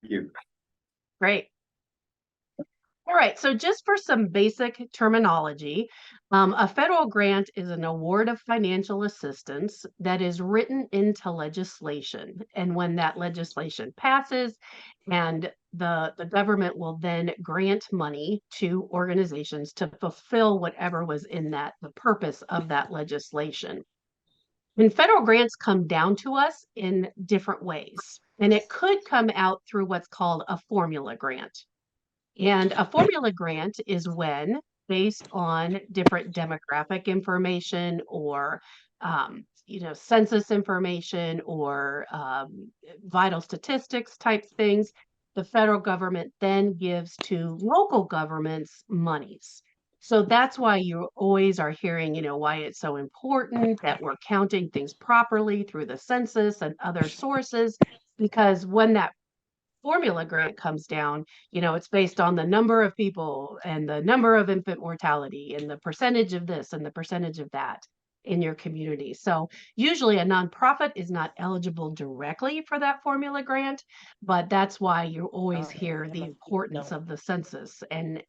You. Great. All right, so just for some basic terminology, a federal grant is an award of financial assistance that is written into legislation. And when that legislation passes, and the government will then grant money to organizations to fulfill whatever was in that, the purpose of that legislation. And federal grants come down to us in different ways. And it could come out through what's called a formula grant. And a formula grant is when, based on different demographic information or census information or vital statistics type things, the federal government then gives to local governments monies. So that's why you always are hearing, why it's so important that we're counting things properly through the census and other sources, because when that formula grant comes down, it's based on the number of people and the number of infant mortality and the percentage of this and the percentage of that in your community. So usually a nonprofit is not eligible directly for that formula grant, but that's why you always hear the importance of the census and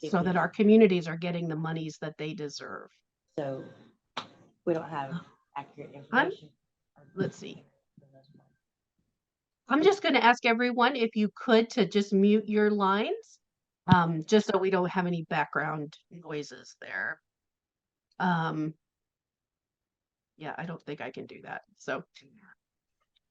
so that our communities are getting the monies that they deserve. So we don't have accurate I'm, information. let's see. I'm just going to ask everyone if you could to just mute your lines, just so we don't have any background noises there. Yeah, I don't think I can do that. So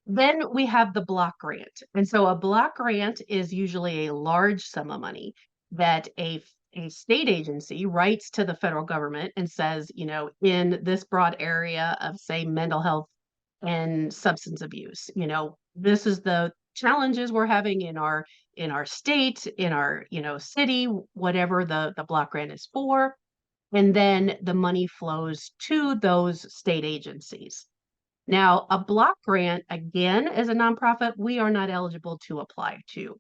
then we have the block grant. And so a block grant is usually a large sum of money that a state agency writes to the federal government and says, in this broad area of, say, mental health and substance abuse, this is the challenges we're having in our state, in our, city, whatever the block grant is for. And then the money flows to those state agencies. Now, a block grant, again, as a nonprofit, we are not eligible to apply to.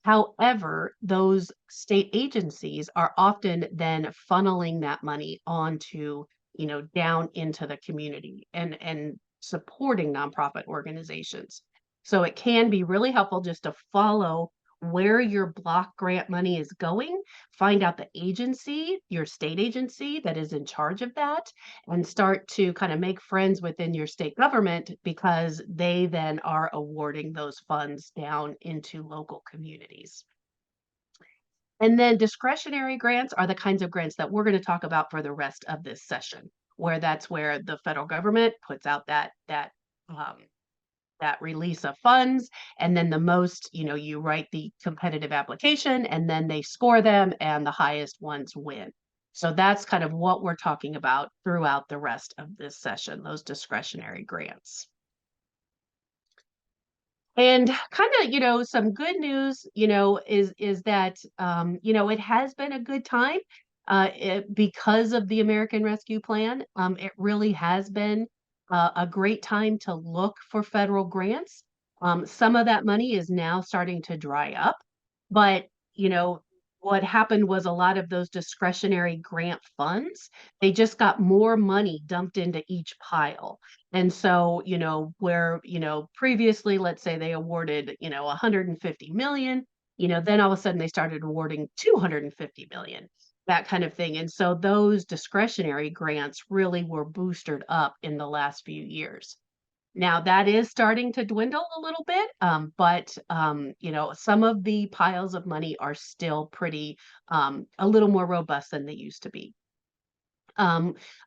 However, those state agencies are often then funneling that money onto, down into the community and supporting nonprofit organizations. So it can be really helpful just to follow where your block grant money is going, find out the agency, your state agency that is in charge of that, and start to kind of make friends within your state government, because they then are awarding those funds down into local communities. And then discretionary grants are the kinds of grants that we're going to talk about for the rest of this session, where that's where the federal government puts out um, that release of funds, and then the most, you write the competitive application, and then they score them, and the highest ones win. So that's kind of what we're talking about throughout the rest of this session, those discretionary grants. And kind of, some good news, is that, it has been a good time because of the American Rescue Plan. It really has been a great time to look for federal grants. Some of that money is now starting to dry up, but, what happened was a lot of those discretionary grant funds, they just got more money dumped into each pile. And so, where, previously, let's say they awarded, 150 million, then all of a sudden they started awarding 250 million, that kind of thing. And so those discretionary grants really were boosted up in the last few years. Now that is starting to dwindle a little bit, but some of the piles of money are still pretty a little more robust than they used to be.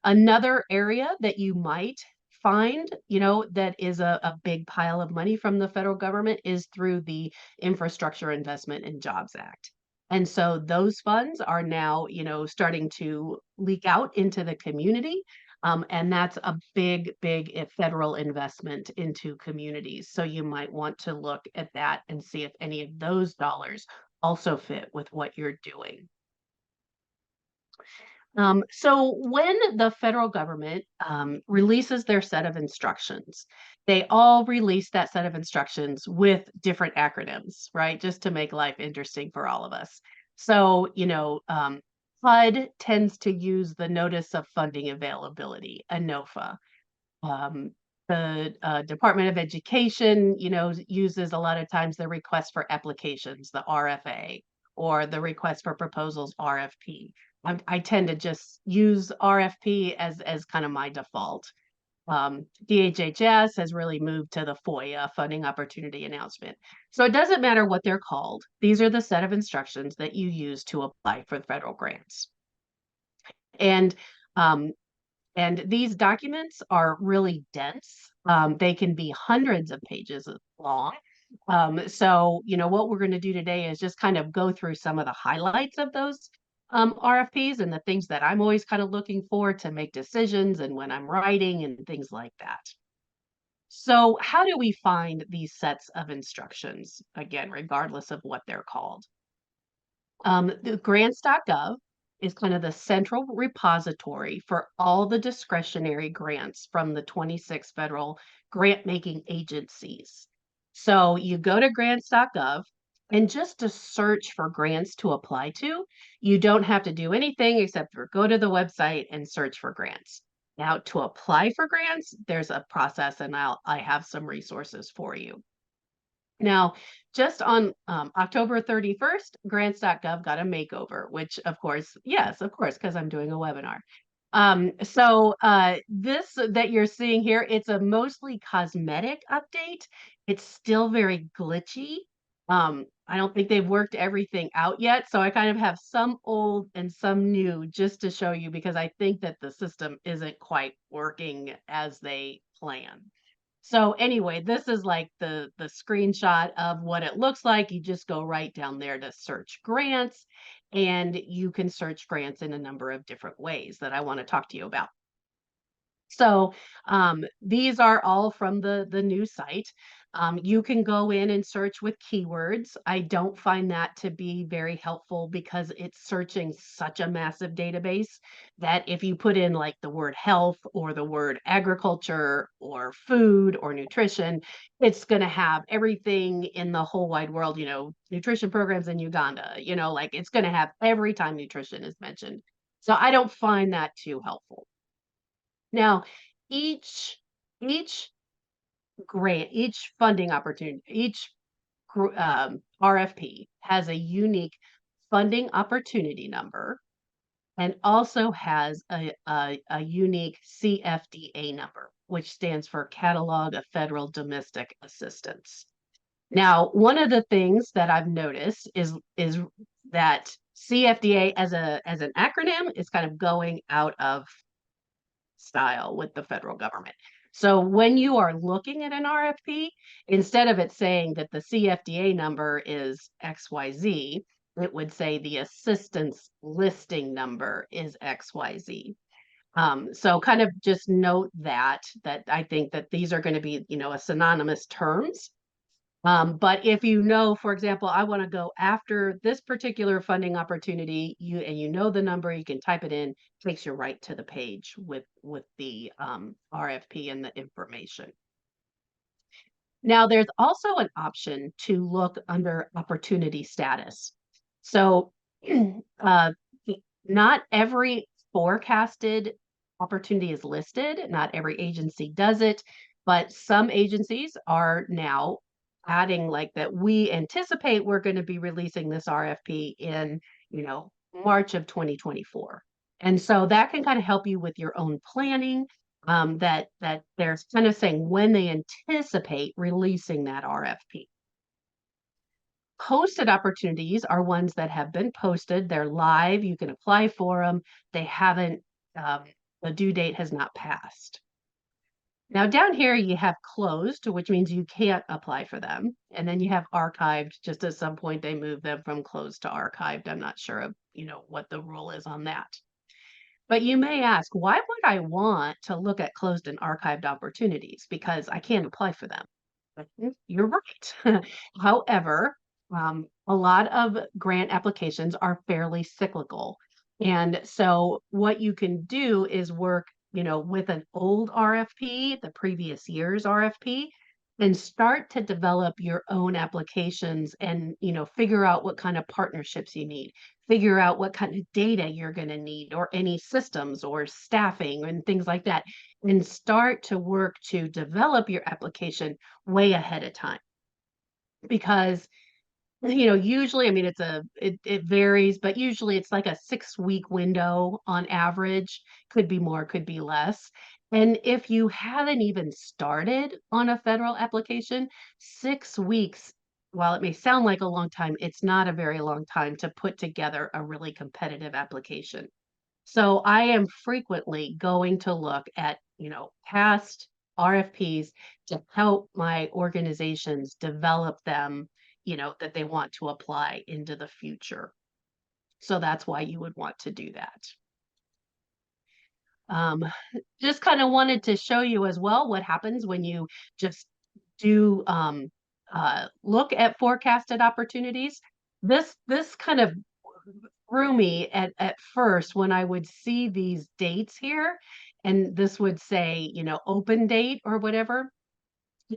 Another area that you might find, that is a big pile of money from the federal government is through the Infrastructure Investment and Jobs Act. And so those funds are now, starting to leak out into the community. And that's a big, big federal investment into communities. So you might want to look at that and see if any of those dollars also fit with what you're doing. So when the federal government releases their set of instructions, they all release that set of instructions with different acronyms, right? Just to make life interesting for all of us. So, HUD tends to use the Notice of Funding Availability, a NOFA. Department of Education, uses a lot of times the request for applications, the RFA, or the request for proposals, RFP. I tend to just use RFP as kind of my default. DHHS has really moved to the FOIA, Funding Opportunity Announcement. So it doesn't matter what they're called. These are the set of instructions that you use to apply for federal grants. And um, and these documents are really dense. They can be hundreds of pages long. So, what we're going to do today is just kind of go through some of the highlights of those RFPs and the things that I'm always kind of looking for to make decisions and when I'm writing and things like that. So, how do we find these sets of instructions? Again, regardless of what they're called. The grants.gov is kind of the central repository for all the discretionary grants from the 26 federal grant making agencies. So you go to grants.gov, and just to search for grants to apply to, you don't have to do anything except for go to the website and search for grants. Now, to apply for grants, there's a process, and I have some resources for you. Now, just on October 31st, grants.gov got a makeover, which of course, yes, of course, because I'm doing a webinar. This that you're seeing here, it's a mostly cosmetic update. It's still very glitchy. I don't think they've worked everything out yet. So I kind of have some old and some new just to show you because I think that the system isn't quite working as they planned. So anyway, this is like the screenshot of what it looks like. You just go right down there to search grants, and you can search grants in a number of different ways that I want to talk to you about. So these are all from the new site. You can go in and search with keywords. I don't find that to be very helpful because it's searching such a massive database that if you put in like the word health or the word agriculture or food or nutrition, it's going to have everything in the whole wide world, nutrition programs in Uganda, like it's going to have every time nutrition is mentioned. So I don't find that too helpful. Now, each each grant, each funding opportunity, each RFP has a unique funding opportunity number and also has a unique CFDA number, which stands for Catalog of Federal Domestic Assistance. Now, one of the things that I've noticed is that CFDA as an acronym is kind of going out of style with the federal government. So when you are looking at an RFP, instead of it saying that the CFDA number is XYZ, it would say the assistance listing number is XYZ. So kind of just note that I think that these are going to be, a synonymous terms. But if for example, I want to go after this particular funding opportunity, you know the number, you can type it in, takes you right to the page with the RFP and the information. Now, there's also an option to look under opportunity status. So, not every forecasted opportunity is listed. Not every agency does it, but some agencies are now adding like that we anticipate we're going to be releasing this RFP in, March of 2024. And so that can kind of help you with your own planning, that they're kind of saying when they anticipate releasing that RFP. Posted opportunities are ones that have been posted. They're live. You can apply for them. They haven't, the due date has not passed. Now down here you have closed, which means you can't apply for them. And then you have archived, just at some point they move them from closed to archived. I'm not sure of, what the rule is on that. But you may ask, why would I want to look at closed and archived opportunities? Because I can't apply for them. You're right. However, a lot of grant applications are fairly cyclical. And so what you can do is work with an old RFP, the previous year's RFP, and start to develop your own applications and, figure out what kind of partnerships you need, figure out what kind of data you're going to need or any systems or staffing and things like that, and start to work to develop your application way ahead of time. Because usually, I mean, it varies, but usually it's like a 6-week window on average, could be more, could be less. And if you haven't even started on a federal application, 6 weeks, while it may sound like a long time, it's not a very long time to put together a really competitive application. So I am frequently going to look at, past RFPs to help my organizations develop them, that they want to apply into the future. So that's why you would want to do that. Um, just kind of wanted to show you as well what happens when you just do look at forecasted opportunities. This kind of threw me at first when I would see these dates here, and this would say, open date or whatever.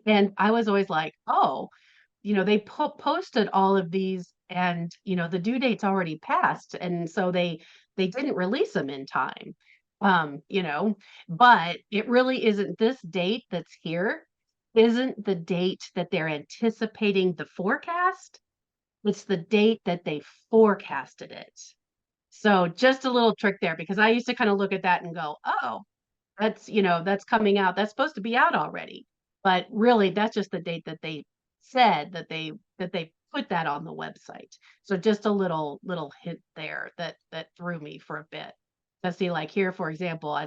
And I was always like, oh, they posted all of these and, the due date's already passed. And so they didn't release them in time. Um, you know, but it really isn't this date that's here, isn't the date that they're anticipating the forecast. It's the date that they forecasted it. So just a little trick there because I used to kind of look at that and go, oh, that's coming out. That's supposed to be out already. But really, that's just the date that they said that they put that on the website. So just a little hint there that threw me for a bit. To see, like here, for example, I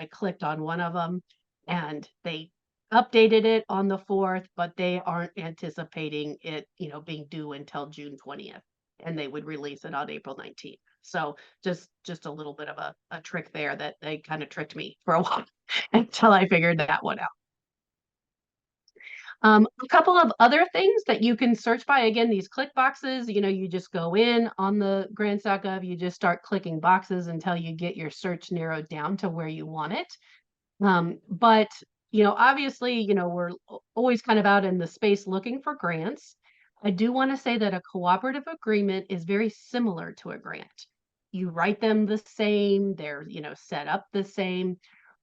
clicked on one of them and they updated it on the 4th, but they aren't anticipating it, being due until June 20th, and they would release it on April 19th. So just a little bit of a trick there that they kind of tricked me for a while until I figured that one out. A couple of other things that you can search by, again, these click boxes, you just go in on the grants.gov, you just start clicking boxes until you get your search narrowed down to where you want it. But, obviously, we're always kind of out in the space looking for grants. I do want to say that a cooperative agreement is very similar to a grant. You write them the same, they're, set up the same,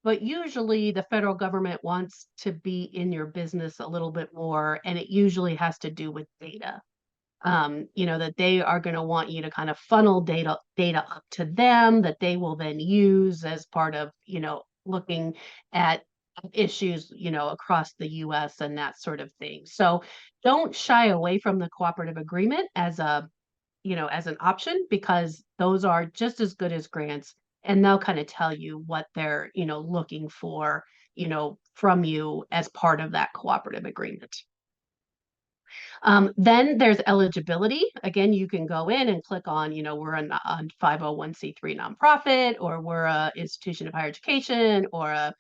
but usually the federal government wants to be in your business a little bit more, and it usually has to do with data. That they are going to want you to kind of funnel data up to them that they will then use as part of, looking at issues, across the US and that sort of thing. So don't shy away from the cooperative agreement as an option because those are just as good as grants and they'll kind of tell you what they're, looking for, from you as part of that cooperative agreement. Then there's eligibility. Again, you can go in and click on, we're a 501(c)(3) nonprofit, or we're a institution of higher education, or a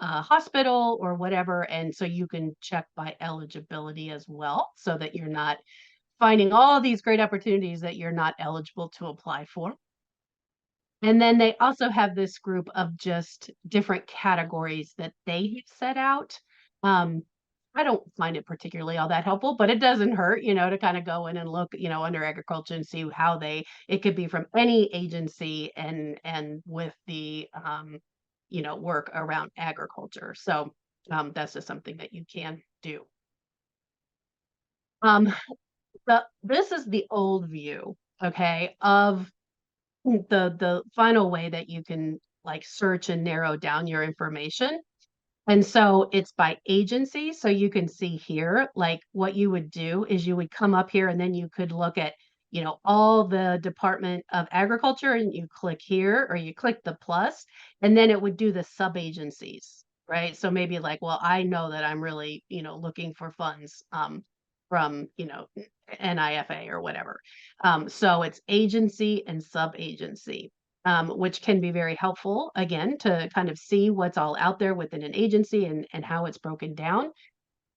hospital, or whatever. And so you can check by eligibility as well, so that you're not finding all these great opportunities that you're not eligible to apply for. And then they also have this group of just different categories that they set out. Um, I don't find it particularly all that helpful, but it doesn't hurt, to kind of go in and look, under agriculture and see how it could be from any agency and with the, work around agriculture. So that's just something that you can do. Um, this is the old view, okay, of the final way that you can like search and narrow down your information. And so it's by agency. So you can see here, like what you would do is you would come up here and then you could look at, all the Department of Agriculture and you click here or you click the plus, and then it would do the sub agencies, right? So maybe like, well, I know that I'm really, looking for funds from, NIFA or whatever. So it's agency and sub agency. Which can be very helpful, again, to kind of see what's all out there within an agency and how it's broken down.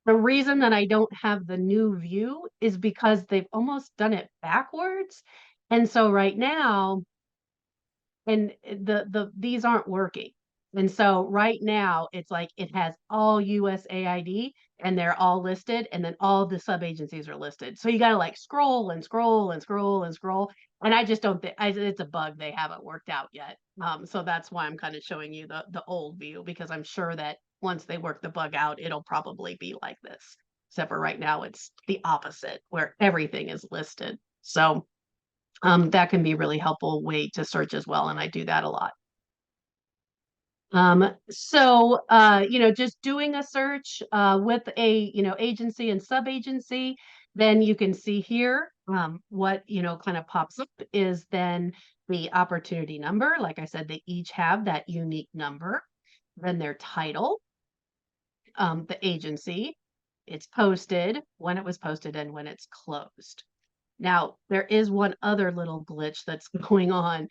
The reason that I don't have the new view is because they've almost done it backwards. And so right now, and these aren't working. And so right now it's like it has all USAID and they're all listed and then all the sub agencies are listed. So you got to like scroll and scroll and scroll and scroll. And I just don't think it's a bug they haven't worked out yet. So that's why I'm kind of showing you the old view because I'm sure that once they work the bug out, it'll probably be like this. Except for right now, it's the opposite where everything is listed. So that can be a really helpful way to search as well. And I do that a lot. Just doing a search with a, agency and sub-agency, then you can see here what, kind of pops up is then the opportunity number. Like I said, they each have that unique number. Then their title, the agency, it's posted, when it was posted, and when it's closed. Now, there is one other little glitch that's going on.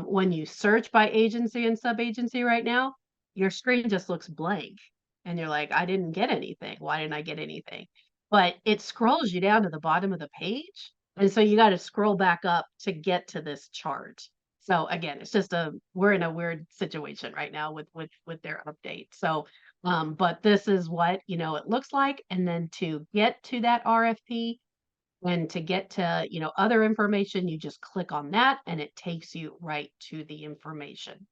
When you search by agency and sub-agency right now, your screen just looks blank. And you're like, I didn't get anything. Why didn't I get anything? But it scrolls you down to the bottom of the page. And so you got to scroll back up to get to this chart. So again, it's just we're in a weird situation right now with their update. So but this is what, it looks like. And then to get to that RFP, and to get to, other information, you just click on that and it takes you right to the information.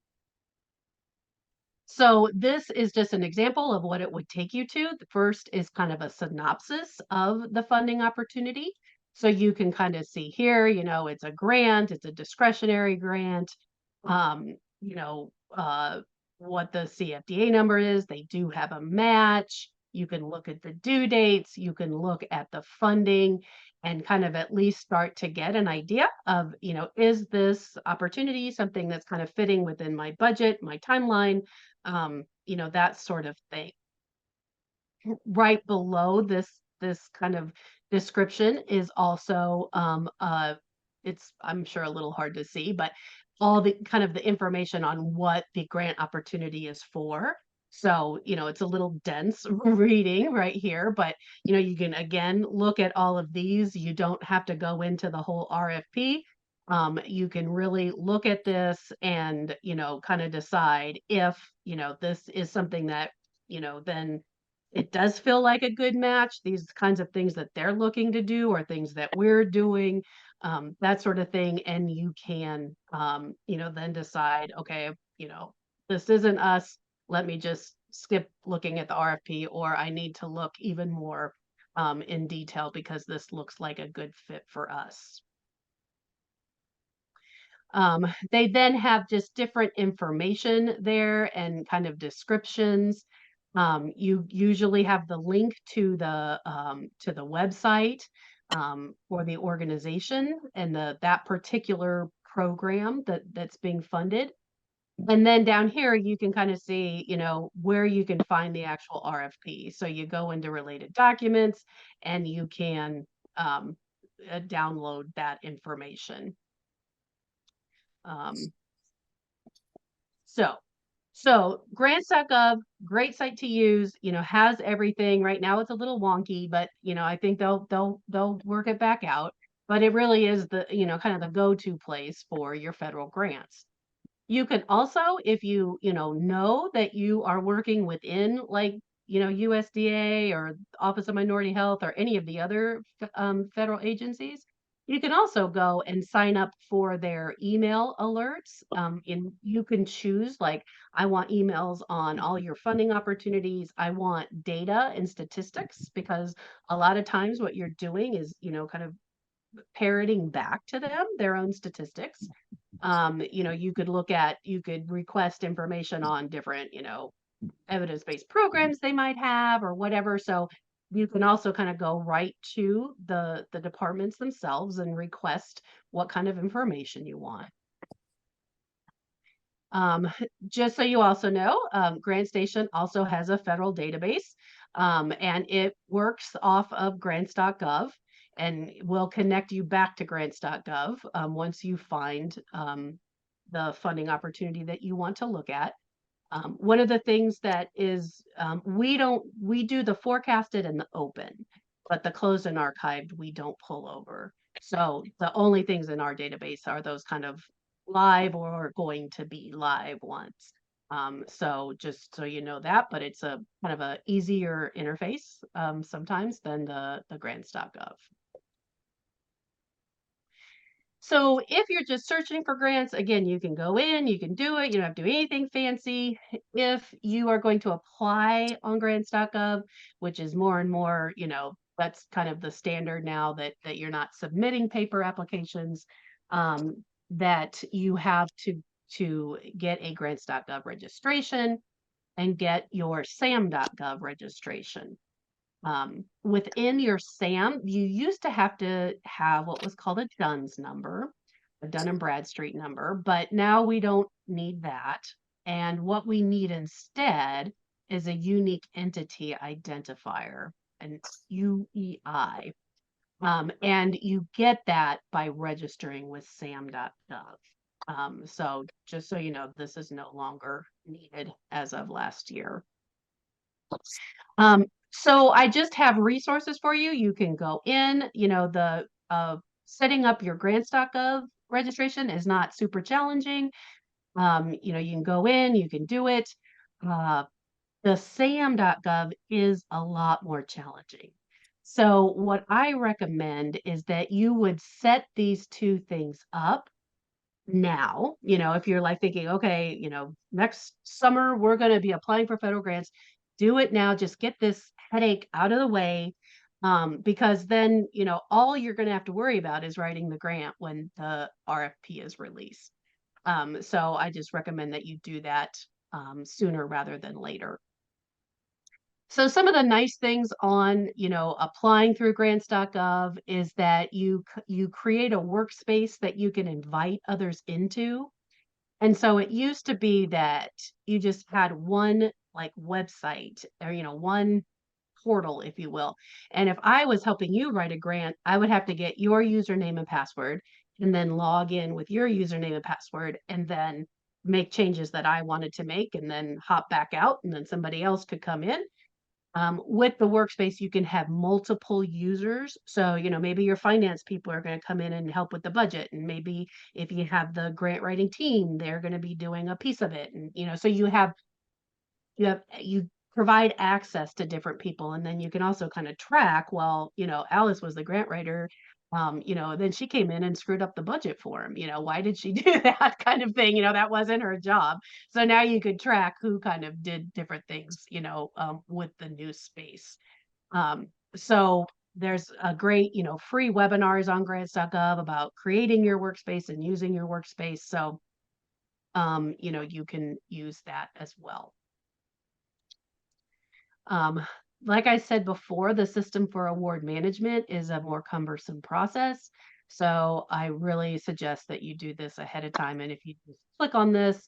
So this is just an example of what it would take you to. The first is kind of a synopsis of the funding opportunity. So you can kind of see here, it's a grant, it's a discretionary grant, um, you know, uh, what the CFDA number is. They do have a match. You can look at the due dates, you can look at the funding and kind of at least start to get an idea of, is this opportunity something that's kind of fitting within my budget, my timeline, that sort of thing. Right below this kind of description is also it's I'm sure a little hard to see, but all the kind of the information on what the grant opportunity is for. So, it's a little dense reading right here, but you can again look at all of these. You don't have to go into the whole RFP. You can really look at this and, kind of decide if, this is something that, then it does feel like a good match. These kinds of things that they're looking to do or things that we're doing, that sort of thing. And you can, then decide, okay, this isn't us. Let me just skip looking at the RFP, or I need to look even more in detail because this looks like a good fit for us. They then have just different information there and kind of descriptions. You usually have the link to the website for the organization and that particular program that's being funded. And then down here, you can kind of see, where you can find the actual RFP. So you go into related documents and you can download that information. Um, so, so grants.gov, great site to use, has everything. Right now it's a little wonky, but I think they'll work it back out. But it really is the, kind of the go-to place for your federal grants. You can also, if know that you are working within like, USDA or Office of Minority Health or any of the other federal agencies, you can also go and sign up for their email alerts. You can choose like, I want emails on all your funding opportunities. I want data and statistics because a lot of times what you're doing is, kind of parroting back to them their own statistics. You could request information on different, evidence-based programs they might have or whatever. So you can also kind of go right to the departments themselves and request what kind of information you want. Um, just so you also know, GrantStation also has a federal database, and it works off of grants.gov and will connect you back to grants.gov once you find the funding opportunity that you want to look at. One of the things that is, we do the forecasted and the open, but the closed and archived, we don't pull over. So the only things in our database are those kind of live or going to be live ones. So just so you know that, but it's a kind of a easier interface sometimes than the grants.gov. So if you're just searching for grants, again, you can go in, you can do it, you don't have to do anything fancy. If you are going to apply on grants.gov, which is more and more, that's kind of the standard now that you're not submitting paper applications, that you have to get a grants.gov registration and get your sam.gov registration. Within your SAM, you used to have what was called a DUNS number, a Dun and Bradstreet number, but now we don't need that. And what we need instead is a unique entity identifier, an UEI. And you get that by registering with sam.gov. So just so you know, this is no longer needed as of last year. So I just have resources for you. You can go in, the setting up your grants.gov registration is not super challenging. You can go in, you can do it. The sam.gov is a lot more challenging. So what I recommend is that you would set these two things up now, if you're like thinking, okay, next summer we're going to be applying for federal grants, do it now. Just get this headache out of the way. Because then, all you're going to have to worry about is writing the grant when the RFP is released. So I just recommend that you do that sooner rather than later. So some of the nice things on, applying through grants.gov is that you create a workspace that you can invite others into. And so it used to be that you just had one like website or, one portal, if you will. And if I was helping you write a grant, I would have to get your username and password and then log in with your username and password and then make changes that I wanted to make and then hop back out and then somebody else could come in. With the workspace, you can have multiple users. So, maybe your finance people are going to come in and help with the budget. And maybe if you have the grant writing team, they're going to be doing a piece of it. And, so you provide access to different people. And then you can also kind of track, well, Alice was the grant writer. Then she came in and screwed up the budget for him. Why did she do that kind of thing? That wasn't her job. So now you could track who kind of did different things, with the new space. So there's a great, free webinars on grants.gov about creating your workspace and using your workspace. So, you can use that as well. Like I said before, the system for award management is a more cumbersome process. So I really suggest that you do this ahead of time. And if you just click on this,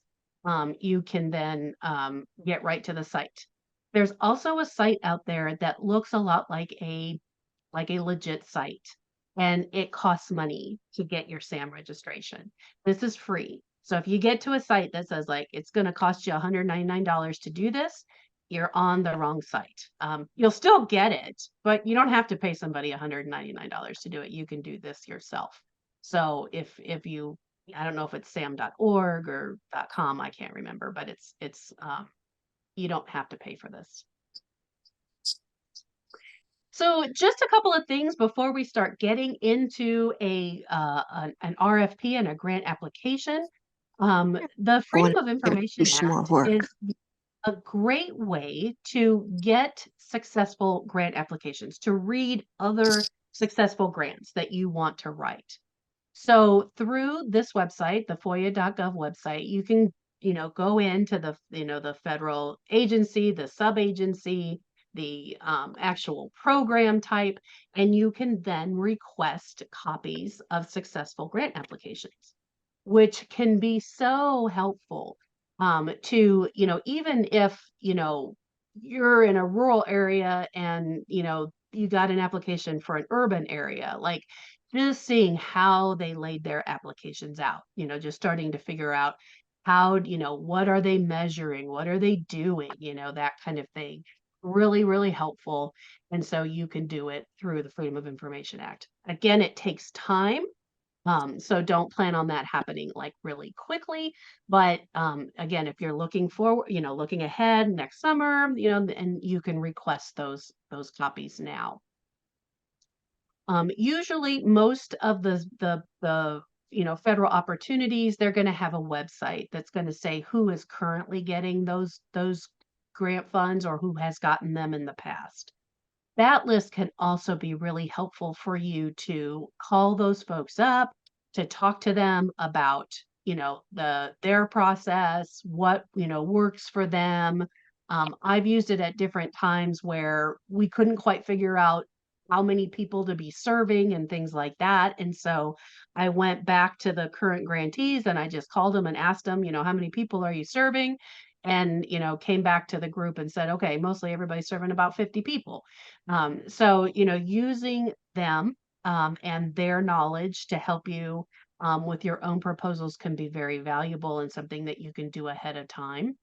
you can then get right to the site. There's also a site out there that looks a lot like a legit site, and it costs money to get your SAM registration. This is free. So if you get to a site that says like it's going to cost you $199 to do this, you're on the wrong site. You'll still get it, but you don't have to pay somebody $199 to do it. You can do this yourself. So if you, I don't know if it's sam.org or .com, I can't remember, but it's you don't have to pay for this. So just a couple of things before we start getting into an RFP and a grant application. The Freedom of Information Act is a great way to get successful grant applications, to read other successful grants that you want to write. So through this website, the FOIA.gov website, you can, go into the federal agency, the sub-agency, the actual program type, and you can then request copies of successful grant applications, which can be so helpful to, even if, you're in a rural area and, you got an application for an urban area, like just seeing how they laid their applications out, just starting to figure out how, what are they measuring? What are they doing? That kind of thing. Really, really helpful. And so you can do it through the Freedom of Information Act. Again, it takes time. So don't plan on that happening like really quickly. But again, if you're looking forward, looking ahead next summer, and you can request those copies now. Usually most of the federal opportunities, they're going to have a website that's going to say who is currently getting those grant funds or who has gotten them in the past. That list can also be really helpful for you to call those folks up, to talk to them about, their process, what, works for them. I've used it at different times where we couldn't quite figure out how many people to be serving and things like that. And so I went back to the current grantees and I just called them and asked them, how many people are you serving? And, came back to the group and said, okay, mostly everybody's serving about 50 people. So, using them and their knowledge to help you with your own proposals can be very valuable and something that you can do ahead of time.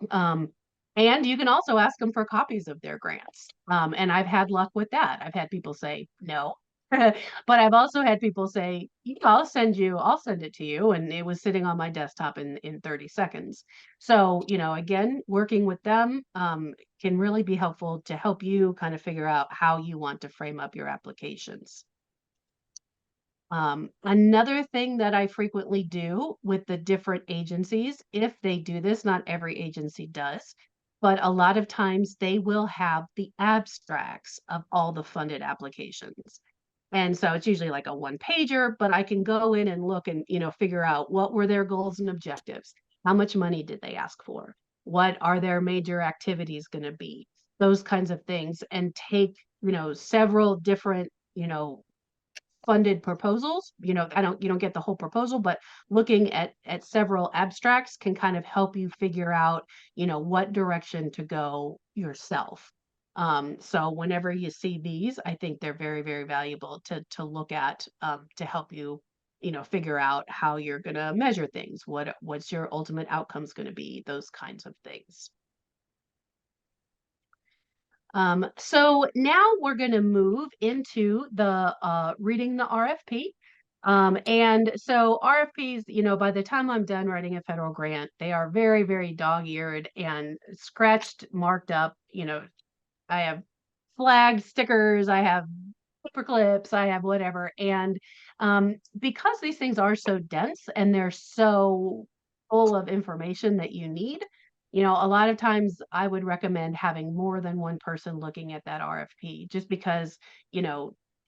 Um, and you can also ask them for copies of their grants. And I've had luck with that. I've had people say no, but I've also had people say, yeah, I'll send it to you. And it was sitting on my desktop in 30 seconds. So, again, working with them can really be helpful to help you kind of figure out how you want to frame up your applications. Another thing that I frequently do with the different agencies, if they do this, not every agency does, but a lot of times they will have the abstracts of all the funded applications. And so it's usually like a one pager, but I can go in and look and, figure out what were their goals and objectives? How much money did they ask for? What are their major activities going to be? Those kinds of things, and take, several different, funded proposals. You don't get the whole proposal, but looking at several abstracts can kind of help you figure out, what direction to go yourself. So whenever you see these, I think they're very, very valuable to look at to help you, figure out how you're going to measure things. What's your ultimate outcomes going to be? Those kinds of things. So now we're going to move into the reading the RFP. And so RFPs, by the time I'm done writing a federal grant, they are very, very dog-eared and scratched, marked up. I have flags, stickers, I have paper clips, I have whatever. And because these things are so dense and they're so full of information that you need, a lot of times I would recommend having more than one person looking at that RFP just because,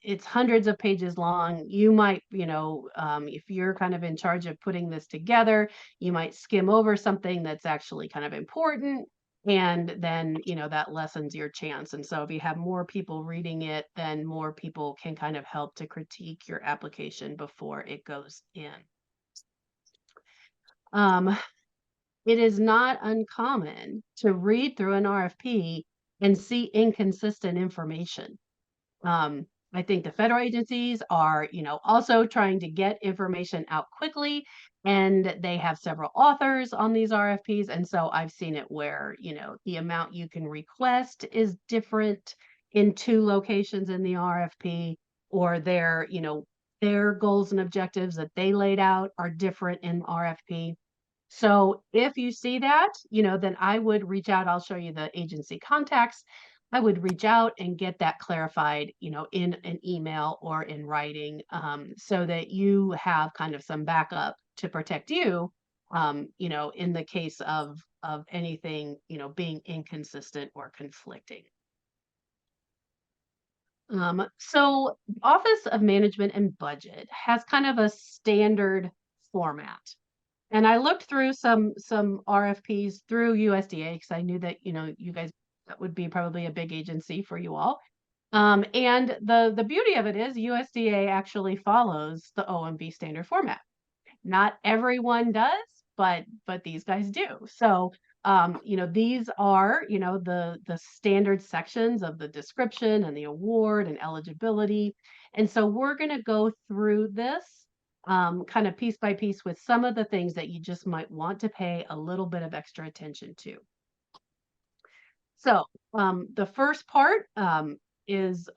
it's hundreds of pages long. You might, if you're kind of in charge of putting this together, you might skim over something that's actually kind of important, and then that lessens your chance. And so if you have more people reading it, then more people can kind of help to critique your application before it goes in. It is not uncommon to read through an RFP and see inconsistent information. I think the federal agencies are, also trying to get information out quickly, and they have several authors on these RFPs. And so I've seen it where, the amount you can request is different in two locations in the RFP, or their goals and objectives that they laid out are different in RFP. So if you see that, then I would reach out. I'll show you the agency contacts. I would reach out and get that clarified, in an email or in writing, so that you have kind of some backup to protect you, in the case of anything, being inconsistent or conflicting. So Office of Management and Budget has kind of a standard format. And I looked through some RFPs through USDA because I knew that, you guys, that would be probably a big agency for you all. And the beauty of it is USDA actually follows the OMB standard format. Not everyone does, but these guys do. So these are, the standard sections of the description and the award and eligibility. And so we're going to go through this kind of piece by piece with some of the things that you just might want to pay a little bit of extra attention to. So the first part is,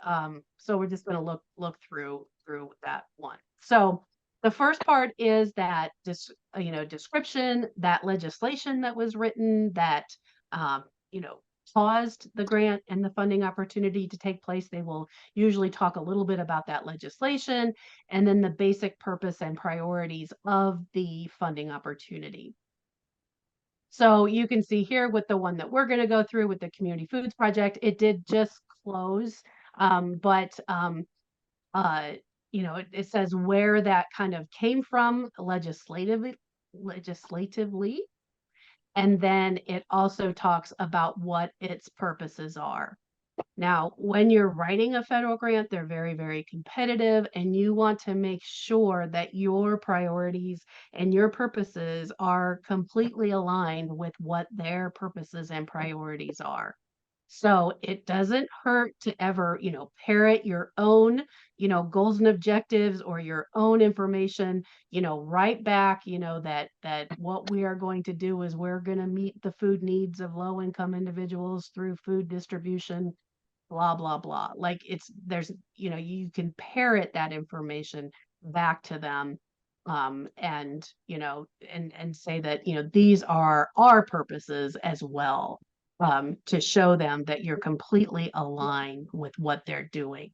so we're just going to look through through that one. So the first part is that description, that legislation that was written that um, you know caused the grant and the funding opportunity to take place. They will usually talk a little bit about that legislation and then the basic purpose and priorities of the funding opportunity. So you can see here with the one that we're going to go through with the Community Foods Project, it did just close, but it says where that kind of came from legislatively, and then it also talks about what its purposes are. Now, when you're writing a federal grant, they're very, very competitive, and you want to make sure that your priorities and your purposes are completely aligned with what their purposes and priorities are. So it doesn't hurt to ever, parrot your own, goals and objectives or your own information, right back, that what we are going to do is we're going to meet the food needs of low income individuals through food distribution, blah, blah, blah. Like you can parrot that information back to them, and say that, these are our purposes as well, to show them that you're completely aligned with what they're doing.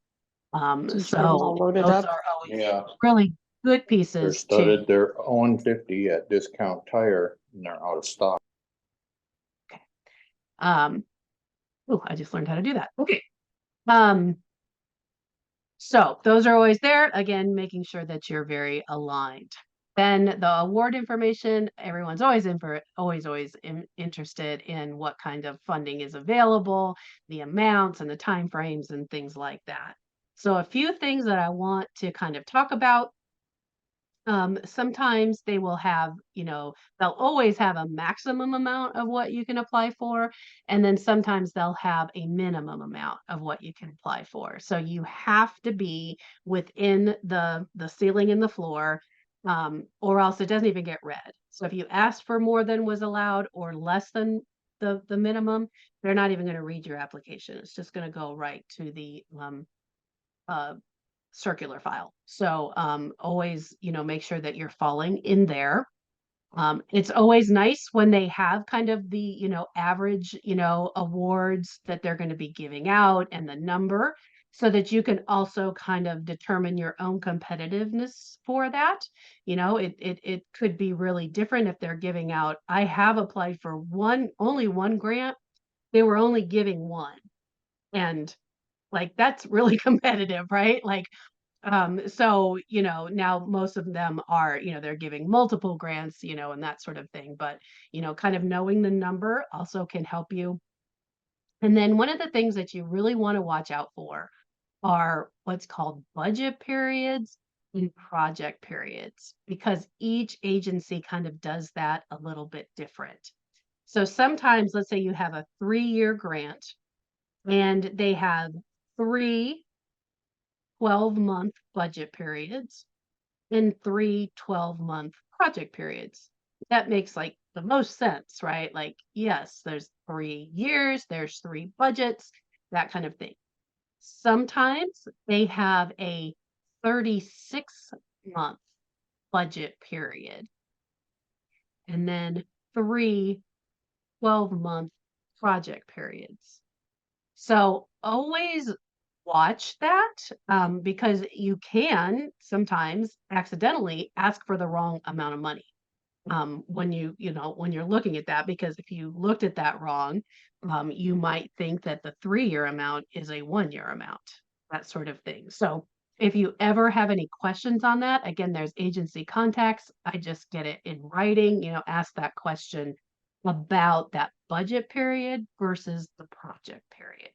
Just get 'em all So loaded those up. are always Yeah, really good they're pieces to, studded, they're 150 at Discount Tire and they're out of stock. I just learned how to do that. Okay. So those are always there. Again, making sure that you're very aligned. Then the award information, everyone's always interested in what kind of funding is available, the amounts and the timeframes and things like that. So a few things that I want to kind of talk about. Sometimes they will have, they'll always have a maximum amount of what you can apply for. And then sometimes they'll have a minimum amount of what you can apply for. So you have to be within the ceiling and the floor, or else it doesn't even get read. So if you ask for more than was allowed or less than the minimum, they're not even going to read your application. It's just going to go right to the circular file. So always, make sure that you're falling in there. It's always nice when they have kind of the, average, awards that they're going to be giving out and the number, so that you can also kind of determine your own competitiveness for that. It could be really different if they're giving out. I have applied for only one grant. They were only giving one. And like that's really competitive, right? Like so, now most of them are, they're giving multiple grants, and that sort of thing. But, kind of knowing the number also can help you. And then one of the things that you really want to watch out for are what's called budget periods and project periods, because each agency kind of does that a little bit different. So sometimes, let's say you have a 3-year grant and they have 3 12-month budget periods and 3 12-month project periods. That makes like the most sense, right? Like, yes, there's 3 years, there's 3 budgets, that kind of thing. Sometimes they have a 36-month budget period and then 3 12-month project periods. So always watch that, because you can sometimes accidentally ask for the wrong amount of money, when when you're looking at that, because if you looked at that wrong, you might think that the 3-year amount is a 1-year amount, that sort of thing. So if you ever have any questions on that, again, there's agency contacts. I just get it in writing, ask that question about that budget period versus the project period.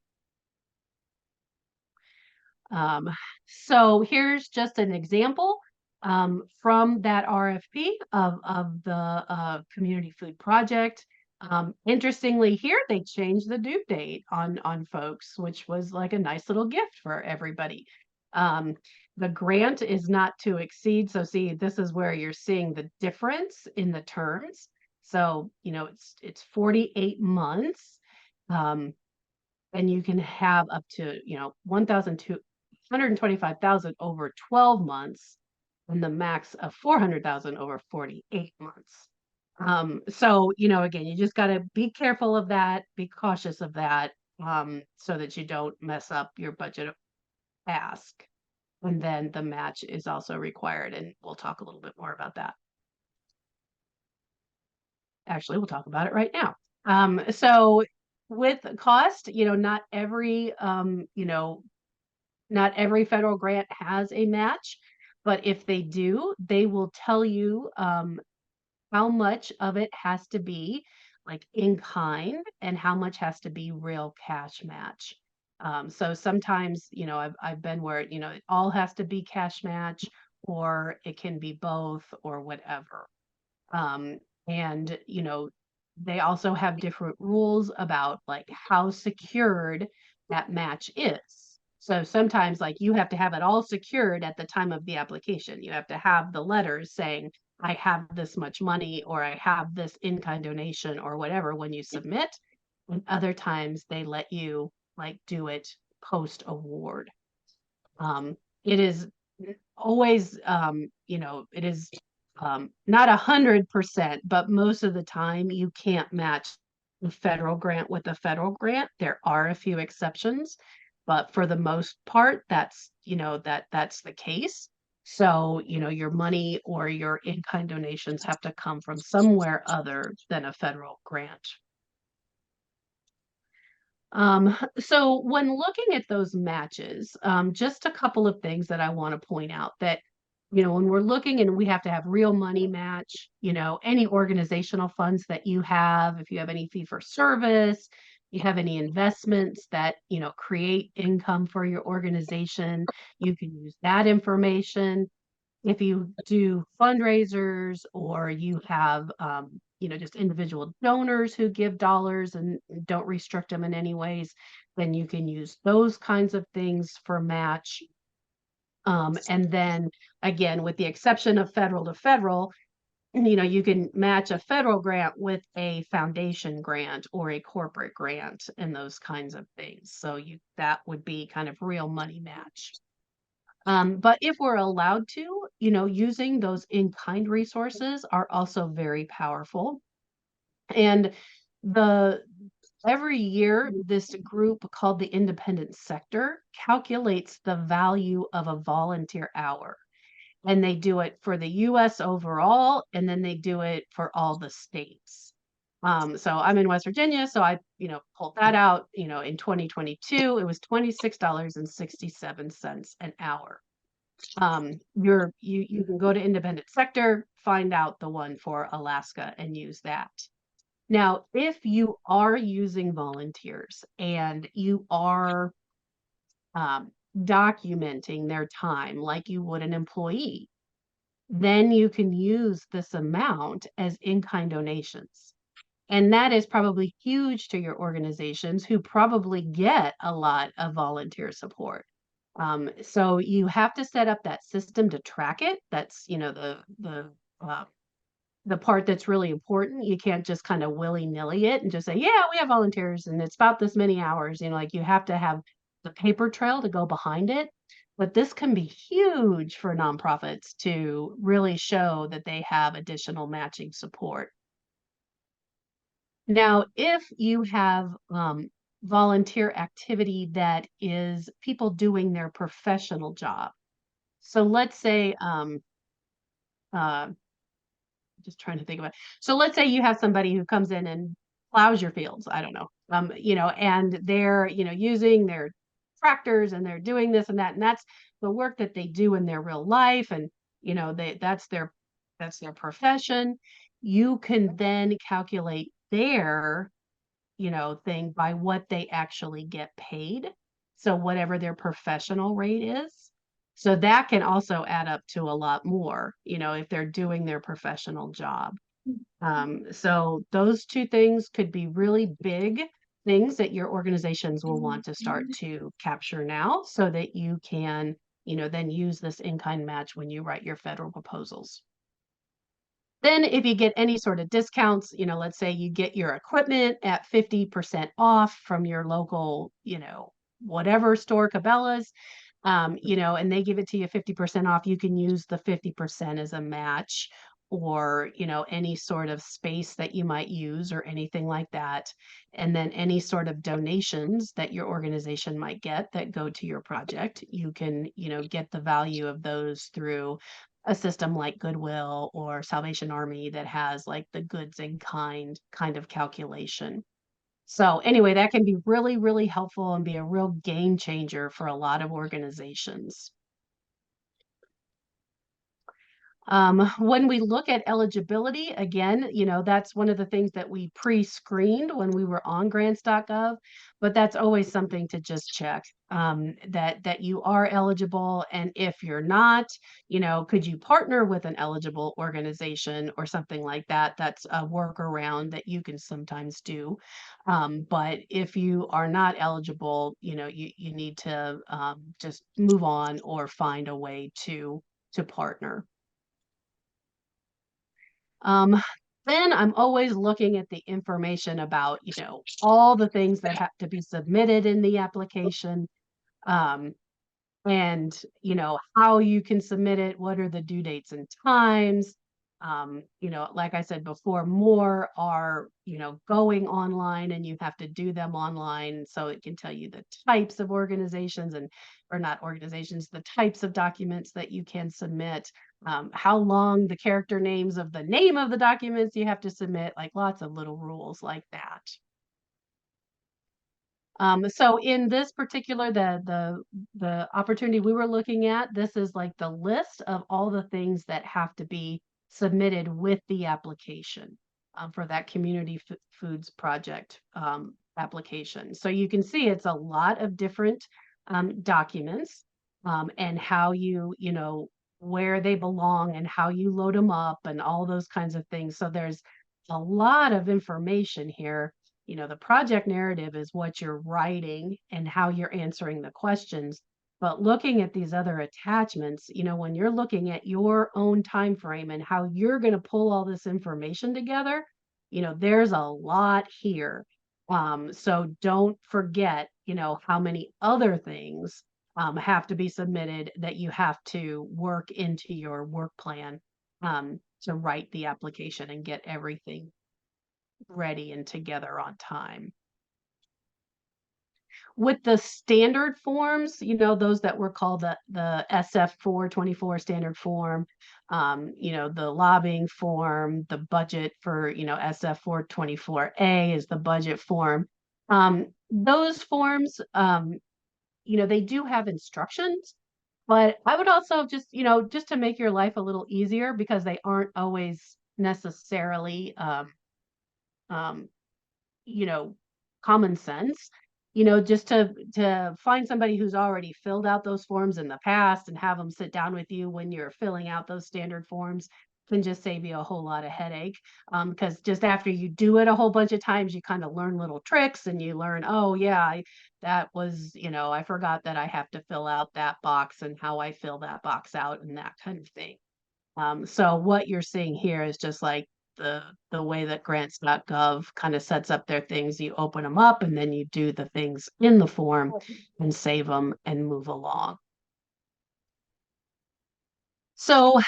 So here's just an example from that RFP of the Community Food Project. Interestingly, here they changed the due date on folks, which was like a nice little gift for everybody. The grant is not to exceed. So see, this is where you're seeing the difference in the terms. So, it's 48 months. And you can have up to, 125,000 over 12 months and the max of 400,000 over 48 months. So, again, you just got to be careful of that, be cautious of that, so that you don't mess up your budget ask. And then the match is also required, and we'll talk a little bit more about that. Actually, we'll talk about it right now. So with cost, not every, not every federal grant has a match, but if they do, they will tell you how much of it has to be like in kind and how much has to be real cash match. So sometimes, I've been where, it all has to be cash match, or it can be both or whatever. And, they also have different rules about like how secured that match is. So sometimes like you have to have it all secured at the time of the application. You have to have the letters saying, I have this much money, or I have this in-kind donation, or whatever when you submit. And other times they let you like do it post award. It is always, it is not 100%, but most of the time you can't match the federal grant with the federal grant. There are a few exceptions, but for the most part, that's, that's the case. So, your money or your in-kind donations have to come from somewhere other than a federal grant. So when looking at those matches, just a couple of things that I want to point out that, when we're looking and we have to have real money match, any organizational funds that you have, if you have any fee for service, you have any investments that, create income for your organization, you can use that information. If you do fundraisers or you have, just individual donors who give dollars and don't restrict them in any ways, then you can use those kinds of things for match. And then again, with the exception of federal to federal, you can match a federal grant with a foundation grant or a corporate grant and those kinds of things. So that would be kind of real money match. But if we're allowed to, using those in-kind resources are also very powerful. And every year, this group called the independent sector calculates the value of a volunteer hour. And they do it for the US overall, and then they do it for all the states. So I'm in West Virginia, so I, pulled that out, in 2022, it was $26.67 an hour. You can go to independent sector, find out the one for Alaska and use that. Now, if you are using volunteers and you are documenting their time like you would an employee, then you can use this amount as in-kind donations. And that is probably huge to your organizations who probably get a lot of volunteer support. So you have to set up that system to track it. That's, the part that's really important. You can't just kind of willy-nilly it and just say, yeah, we have volunteers and it's about this many hours. Like you have to have the paper trail to go behind it. But this can be huge for nonprofits to really show that they have additional matching support. Now, if you have volunteer activity that is people doing their professional job. So let's say, just trying to think about it. So let's say you have somebody who comes in and plows your fields. I don't know, and they're, using their tractors and they're doing this and that, and that's the work that they do in their real life. And, that's their profession. You can then calculate their thing by what they actually get paid. So whatever their professional rate is. So that can also add up to a lot more, if they're doing their professional job. So those two things could be really big things that your organizations will want to start to capture now so that you can, then use this in-kind match when you write your federal proposals. Then if you get any sort of discounts, let's say you get your equipment at 50% off from your local, whatever store, Cabela's, and they give it to you 50% off. You can use the 50% as a match, or, any sort of space that you might use or anything like that. And then any sort of donations that your organization might get that go to your project, you can, get the value of those through a system like Goodwill or Salvation Army that has like the goods in kind of calculation. So anyway, that can be really, really helpful and be a real game changer for a lot of organizations. When we look at eligibility, again, that's one of the things that we pre-screened when we were on grants.gov, but that's always something to just check, that you are eligible. And if you're not, could you partner with an eligible organization or something like that? That's a workaround that you can sometimes do. But if you are not eligible, you need to just move on or find a way to partner. Then I'm always looking at the information about, all the things that have to be submitted in the application, and, how you can submit it, what are the due dates and times. Like I said before, more are, going online, and you have to do them online. So it can tell you the types of organizations or not organizations, the types of documents that you can submit, how long, the character names of the name of the documents you have to submit, like lots of little rules like that. So in this particular, the opportunity we were looking at, this is like the list of all the things that have to be submitted with the application, for that community foods project application. So you can see it's a lot of different documents, and how where they belong and how you load them up and all those kinds of things. So there's a lot of information here. The project narrative is what you're writing and how you're answering the questions. But looking at these other attachments, when you're looking at your own time frame and how you're going to pull all this information together, there's a lot here. So don't forget, how many other things have to be submitted that you have to work into your work plan, to write the application and get everything ready and together on time. With the standard forms, those that were called the SF 424 standard form, the lobbying form, the budget for, SF 424A is the budget form. Those forms, they do have instructions, but I would also just, just to make your life a little easier, because they aren't always necessarily common sense, just to find somebody who's already filled out those forms in the past and have them sit down with you when you're filling out those standard forms can just save you a whole lot of headache. Because just after you do it a whole bunch of times, you kind of learn little tricks and you learn, oh yeah, that was, I forgot that I have to fill out that box and how I fill that box out and that kind of thing. So what you're seeing here is just like the way that grants.gov kind of sets up their things. You open them up and then you do the things in the form and save them and move along. So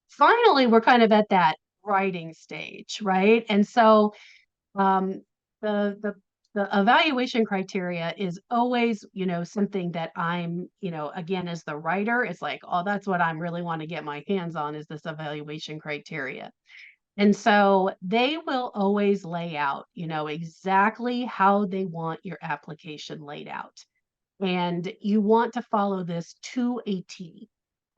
finally, we're kind of at that writing stage, right? And so the evaluation criteria is always, something that I'm, again, as the writer, it's like, oh, that's what I really want to get my hands on, is this evaluation criteria. And so they will always lay out, exactly how they want your application laid out. And you want to follow this to a T.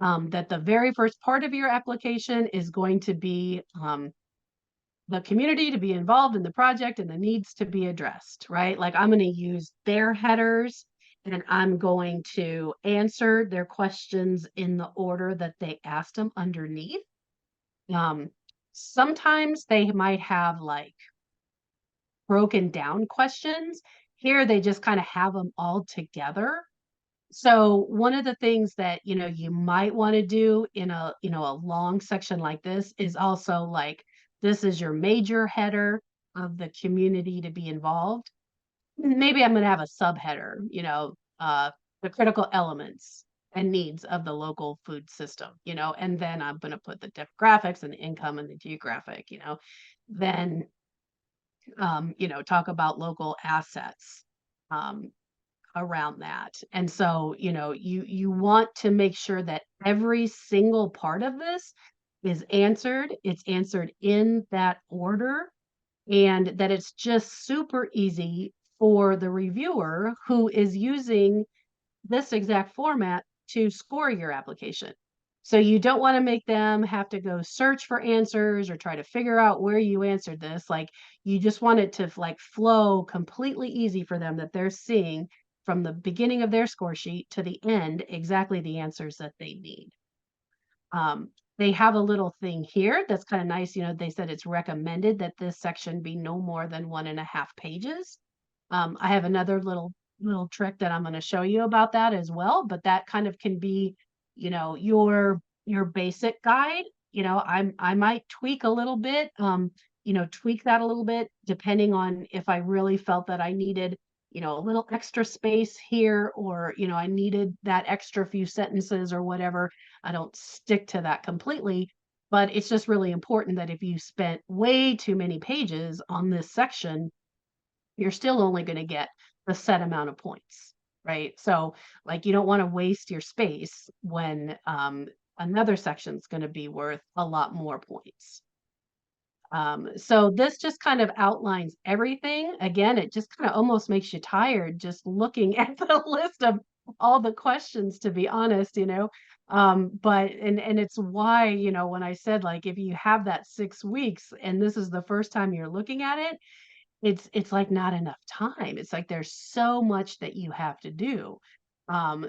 That the very first part of your application is going to be the community to be involved in the project and the needs to be addressed, right? Like I'm going to use their headers and I'm going to answer their questions in the order that they asked them underneath. Sometimes they might have like broken down questions. Here they just kind of have them all together. So one of the things that, you might want to do in a long section like this is also like, this is your major header of the community to be involved. Maybe I'm going to have a subheader, the critical elements and needs of the local food system, you know, and then I'm going to put the demographics and the income and the geographic, you know, then, you know, talk about local assets, um, around that. And so, you know, you want to make sure that every single part of this is answered. It's answered in that order, and that it's just super easy for the reviewer who is using this exact format to score your application. So you don't want to make them have to go search for answers or try to figure out where you answered this. Like, you just want it to like flow completely easy for them, that they're seeing from the beginning of their score sheet to the end exactly the answers that they need. They have a little thing here that's kind of nice. You know, they said it's recommended that this section be no more than 1.5 pages. I have another little trick that I'm going to show you about that as well, but that kind of can be, you know, your basic guide. You know, I might tweak a little bit, you know, tweak that a little bit depending on if I really felt that I needed, you know, a little extra space here, or, you know, I needed that extra few sentences or whatever. I don't stick to that completely, but it's just really important that if you spent way too many pages on this section, you're still only going to get the set amount of points, right? So, like, you don't want to waste your space when another section's going to be worth a lot more points. So this just kind of outlines everything. Again, it just kind of almost makes you tired just looking at the list of all the questions, to be honest, you know. But and it's why, you know, when I said, like, if you have that 6 weeks and this is the first time you're looking at it, it's like not enough time. It's like there's so much that you have to do.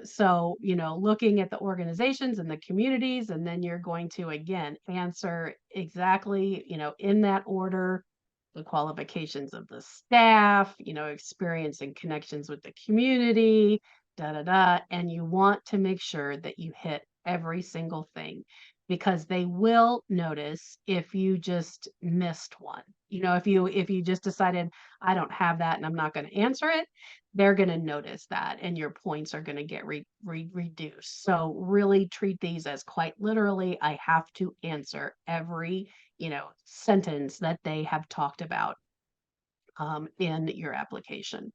So, you know, looking at the organizations and the communities, and then you're going to again answer exactly, you know, in that order, the qualifications of the staff, you know, experience and connections with the community, da da da. And you want to make sure that you hit every single thing, because they will notice if you just missed one. You know, if you just decided, I don't have that and I'm not going to answer it, they're going to notice that and your points are going to get reduced. So really treat these as quite literally, I have to answer every, you know, sentence that they have talked about in your application.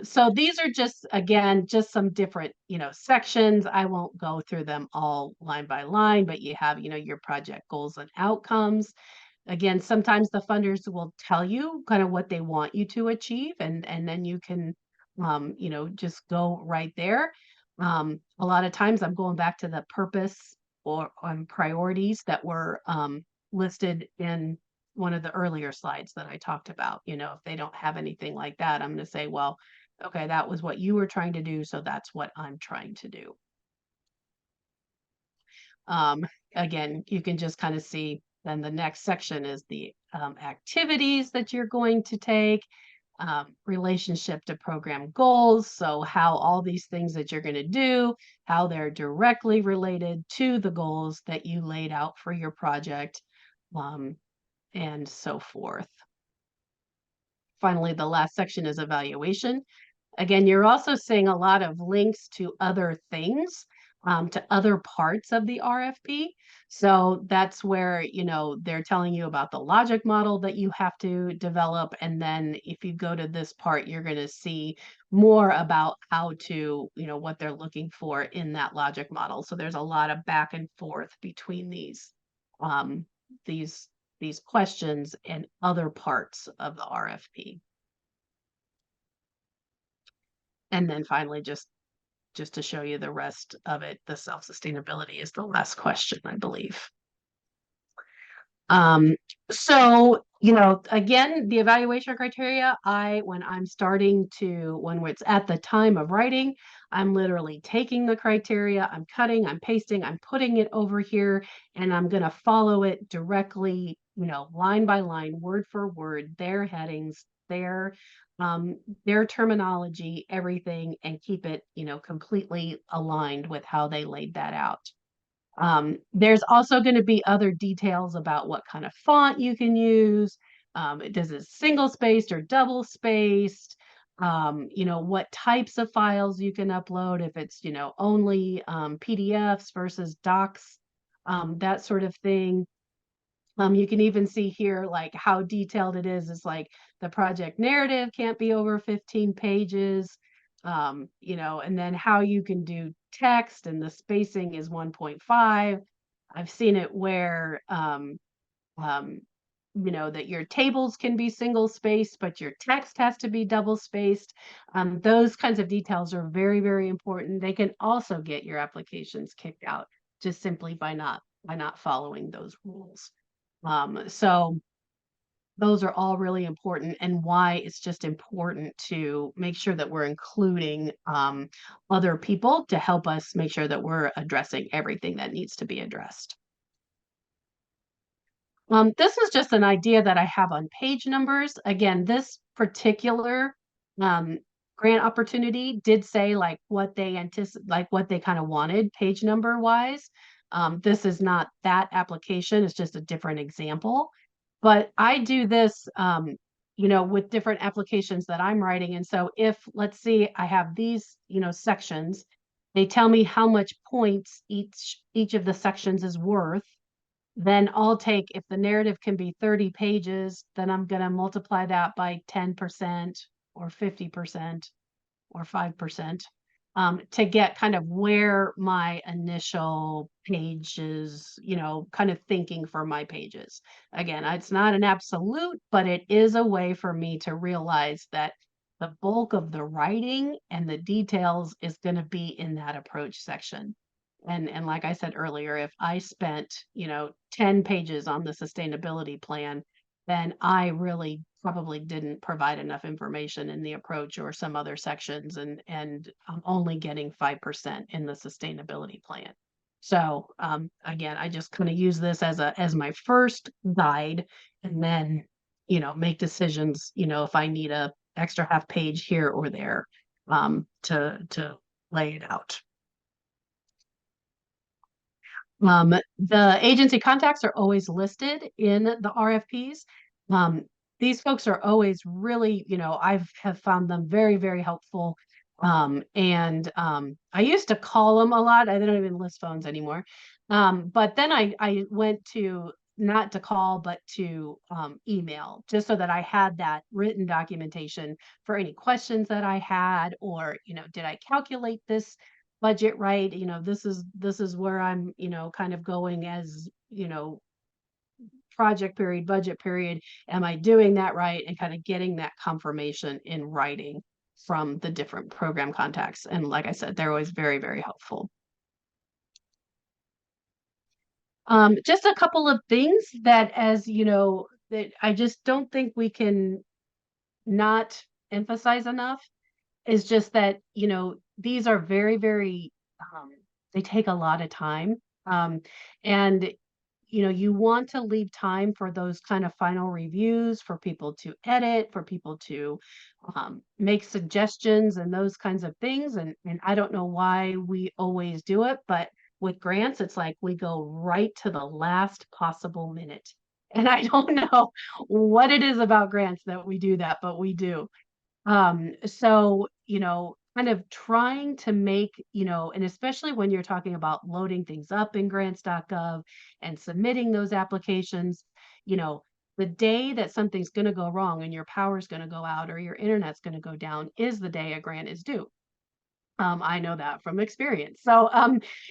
So these are just, again, just some different, you know, sections. I won't go through them all line by line, but you have, you know, your project goals and outcomes. Again, sometimes the funders will tell you kind of what they want you to achieve, and then you can, you know, just go right there. A lot of times I'm going back to the purpose or on priorities that were listed in one of the earlier slides that I talked about. You know, if they don't have anything like that, I'm going to say, well, okay, that was what you were trying to do, so that's what I'm trying to do. Again, you can just kind of see, then the next section is the activities that you're going to take, relationship to program goals. So how all these things that you're going to do, how they're directly related to the goals that you laid out for your project, and so forth. Finally, the last section is evaluation. Again, you're also seeing a lot of links to other things, to other parts of the RFP. So that's where, you know, they're telling you about the logic model that you have to develop. And then if you go to this part, you're going to see more about how to, you know, what they're looking for in that logic model. So there's a lot of back and forth between these questions and other parts of the RFP. And then finally, just to show you the rest of it, the self-sustainability is the last question, I believe. So, you know, again, the evaluation criteria, when it's at the time of writing, I'm literally taking the criteria, I'm cutting, I'm pasting, I'm putting it over here, and I'm going to follow it directly, you know, line by line, word for word, their headings, their terminology, everything, and keep it, you know, completely aligned with how they laid that out. There's also going to be other details about what kind of font you can use. Does it single spaced or double spaced? you know, what types of files you can upload, if it's, you know, only PDFs versus docs, that sort of thing. You can even see here like how detailed it is. It's like the project narrative can't be over 15 pages, you know, and then how you can do text and the spacing is 1.5. I've seen it where um, you know, that your tables can be single spaced, but your text has to be double spaced. Those kinds of details are very, very important. They can also get your applications kicked out just simply by not following those rules. So those are all really important, and why it's just important to make sure that we're including other people to help us make sure that we're addressing everything that needs to be addressed. This is just an idea that I have on page numbers. Again, this particular um, grant opportunity did say like what they like what they kind of wanted page number wise. This is not that application, it's just a different example. But I do this, you know, with different applications that I'm writing. And so if, let's see, I have these, you know, sections, they tell me how much points each of the sections is worth, then I'll take, if the narrative can be 30 pages, then I'm going to multiply that by 10% or 50% or 5% to get kind of where my initial pages, you know, kind of thinking for my pages. Again, it's not an absolute, but it is a way for me to realize that the bulk of the writing and the details is going to be in that approach section. And like I said earlier, if I spent, you know, 10 pages on the sustainability plan, then I really probably didn't provide enough information in the approach or some other sections, and I'm only getting 5% in the sustainability plan. So again, I just kind of use this as my first guide, and then, you know, make decisions, you know, if I need a extra half page here or there to lay it out. The agency contacts are always listed in the RFPs. Um, these folks are always really, you know, have found them very, very helpful. And I used to call them a lot. I don't even list phones anymore. But then I went to not to call, but to email, just so that I had that written documentation for any questions that I had, or, you know, did I calculate this budget right? You know, this is where I'm, you know, kind of going as, you know, project period, budget period. Am I doing that right? And kind of getting that confirmation in writing from the different program contacts. And like I said, they're always very, very helpful. Just a couple of things that, as you know, that I just don't think we can not emphasize enough is just that, you know, these are very, very, they take a lot of time. And, you know, you want to leave time for those kind of final reviews, for people to edit, for people to make suggestions and those kinds of things. And I don't know why we always do it, but with grants, it's like we go right to the last possible minute. And I don't know what it is about grants that we do that, but we do. So, you know, kind of trying to make, you know, and especially when you're talking about loading things up in grants.gov and submitting those applications, you know, the day that something's going to go wrong and your power's going to go out or your internet's going to go down is the day a grant is due. I know that from experience. So,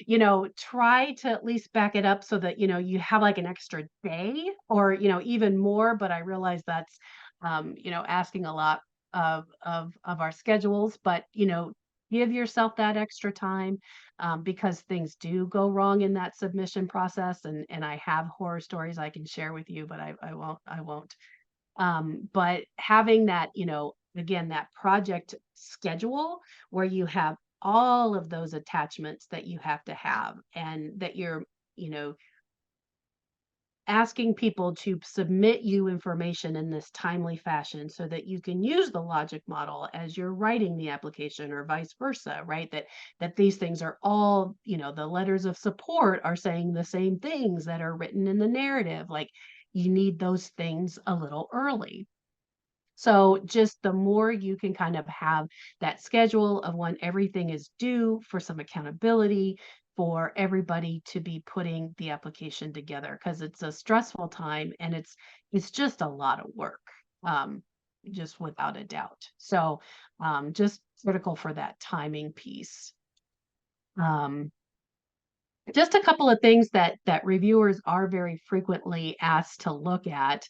you know, try to at least back it up so that, you know, you have like an extra day or, you know, even more, but I realize that's, you know, asking a lot of our schedules, but, you know, give yourself that extra time, because things do go wrong in that submission process. And I have horror stories I can share with you, but I won't. But having that, you know, again, that project schedule where you have all of those attachments that you have to have, and that you're, you know, asking people to submit you information in this timely fashion so that you can use the logic model as you're writing the application, or vice versa, right? That these things are all, you know, the letters of support are saying the same things that are written in the narrative. Like, you need those things a little early. So just the more you can kind of have that schedule of when everything is due for some accountability for everybody to be putting the application together, because it's a stressful time and it's just a lot of work. Just without a doubt. So just critical for that timing piece. Just a couple of things that reviewers are very frequently asked to look at.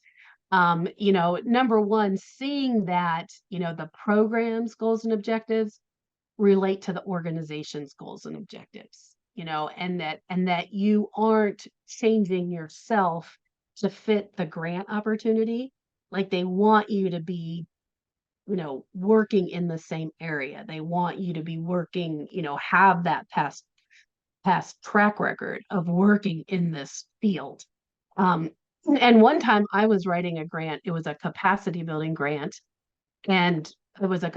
Number one, seeing that, the program's goals and objectives relate to the organization's goals and objectives, and that you aren't changing yourself to fit the grant opportunity. Like they want you to be, working in the same area. They want you to be working, have that past track record of working in this field. And one time I was writing a grant, it was a capacity building grant, and it was a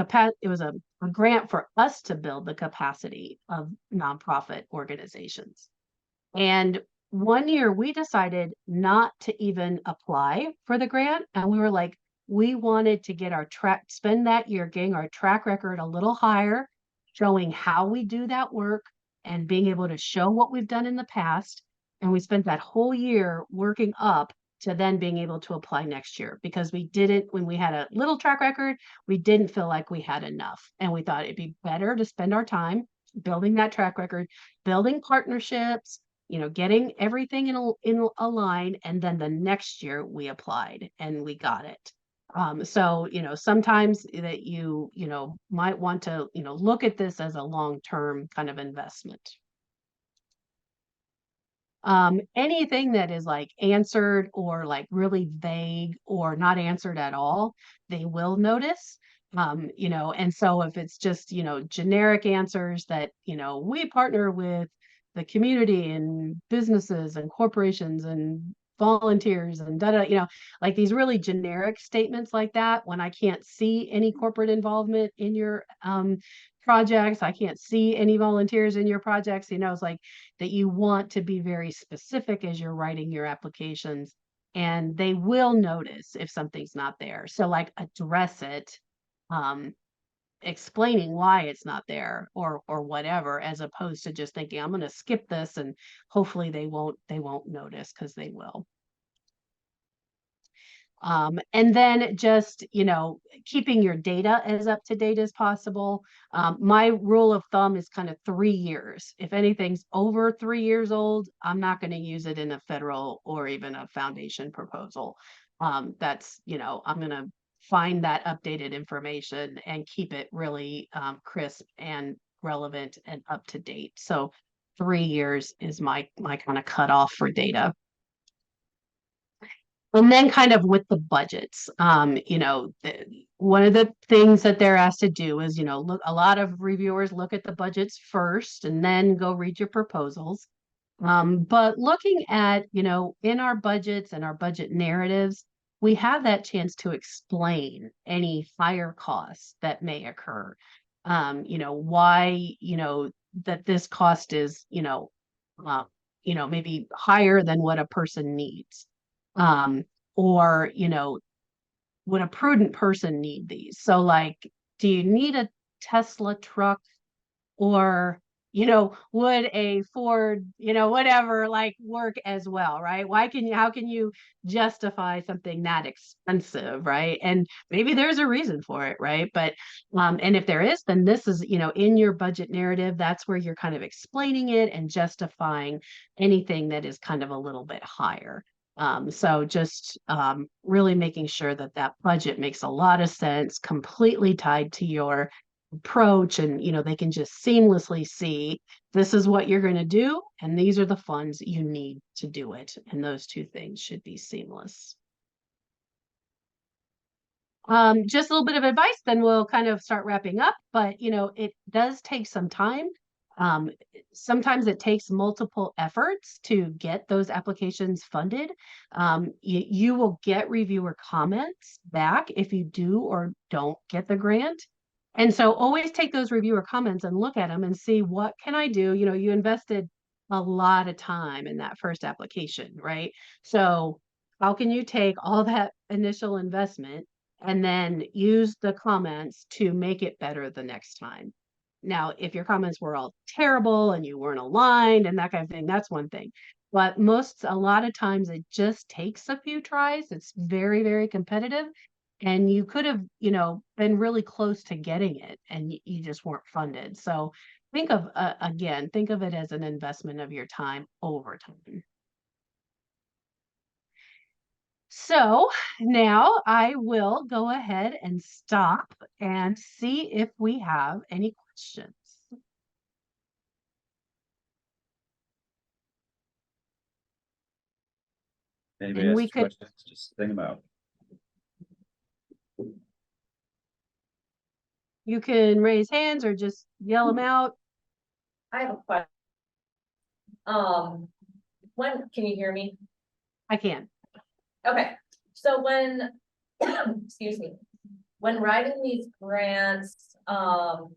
grant for us to build the capacity of nonprofit organizations. And one year we decided not to even apply for the grant. And we were like, we wanted to get spend that year getting our track record a little higher, showing how we do that work and being able to show what we've done in the past. And we spent that whole year working up to then being able to apply next year, because we didn't, when we had a little track record, we didn't feel like we had enough. And we thought it'd be better to spend our time building that track record, building partnerships, getting everything in a line. And then the next year we applied and we got it. So, sometimes that might want to, look at this as a long-term kind of investment. Anything that is like answered or like really vague or not answered at all, they will notice. And so if it's just, generic answers that, we partner with the community and businesses and corporations and volunteers and like these really generic statements like that, when I can't see any corporate involvement in your projects, I can't see any volunteers in your projects, it's like that you want to be very specific as you're writing your applications, and they will notice if something's not there. So like address it, explaining why it's not there or whatever, as opposed to just thinking I'm going to skip this and hopefully they won't notice, because they will. And then just, keeping your data as up to date as possible. My rule of thumb is kind of 3 years. If anything's over 3 years old, I'm not going to use it in a federal or even a foundation proposal. That's, I'm going to find that updated information and keep it really crisp and relevant and up to date. So 3 years is my kind of cutoff for data. And then kind of with the budgets, one of the things that they're asked to do is, look, a lot of reviewers look at the budgets first and then go read your proposals. But looking at, in our budgets and our budget narratives, we have that chance to explain any higher costs that may occur. Why, that this cost is, maybe higher than what a person needs. Or, would a prudent person need these? So like, do you need a Tesla truck, or, would a Ford, whatever, like work as well, right? How can you justify something that expensive, right? And maybe there's a reason for it, right? But, and if there is, then this is, in your budget narrative, that's where you're kind of explaining it and justifying anything that is kind of a little bit higher. So just really making sure that that budget makes a lot of sense, completely tied to your approach, and they can just seamlessly see this is what you're going to do and these are the funds you need to do it, and those two things should be seamless. Just a little bit of advice, then we'll kind of start wrapping up, but it does take some time. Sometimes it takes multiple efforts to get those applications funded. You will get reviewer comments back if you do or don't get the grant. And so always take those reviewer comments and look at them and see, what can I do? You invested a lot of time in that first application, right? So how can you take all that initial investment and then use the comments to make it better the next time. Now, if your comments were all terrible and you weren't aligned and that kind of thing, that's one thing. But a lot of times it just takes a few tries. It's very, very competitive. And you could have, been really close to getting it and you just weren't funded. So think of, think of it as an investment of your time over time. So now I will go ahead and stop and see if we have any questions. Anybody And we has could- questions, just think about. You can raise hands or just yell them out. I have a question. When, can you hear me? I can. Okay, so when, excuse me, when writing these grants, well,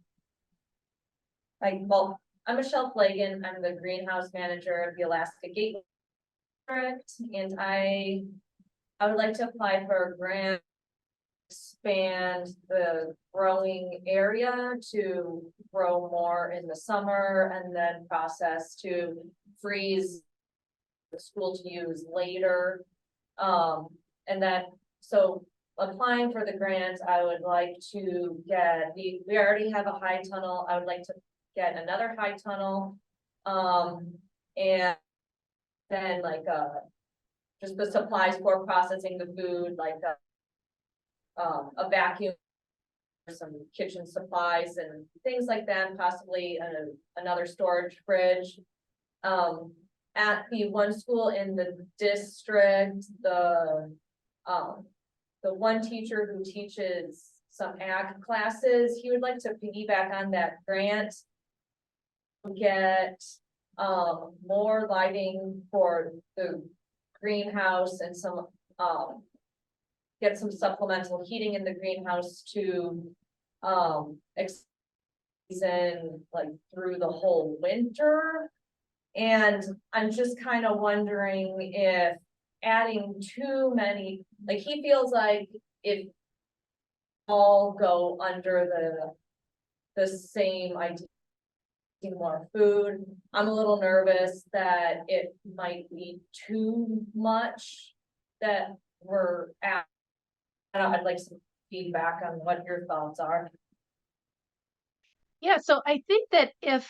I'm Michelle Flagan, I'm the greenhouse manager of the Alaska Gateway District, and I would like to apply for a grant to expand the growing area to grow more in the summer and then process to freeze the school to use later. And then, so applying for the grant, I would like to get, we already have a high tunnel, I would like to get another high tunnel. And then just the supplies for processing the food, like a vacuum, some kitchen supplies and things like that, possibly another storage fridge. At the one school in the district, the one teacher who teaches some ag classes, he would like to piggyback on that grant. Get more lighting for the greenhouse and some get some supplemental heating in the greenhouse to extend like through the whole winter. And I'm just kind of wondering if adding too many, like he feels like if all go under the same idea, more food, I'm a little nervous that it might be too much that we're at. I'd like some feedback on what your thoughts are. Yeah, so I think that if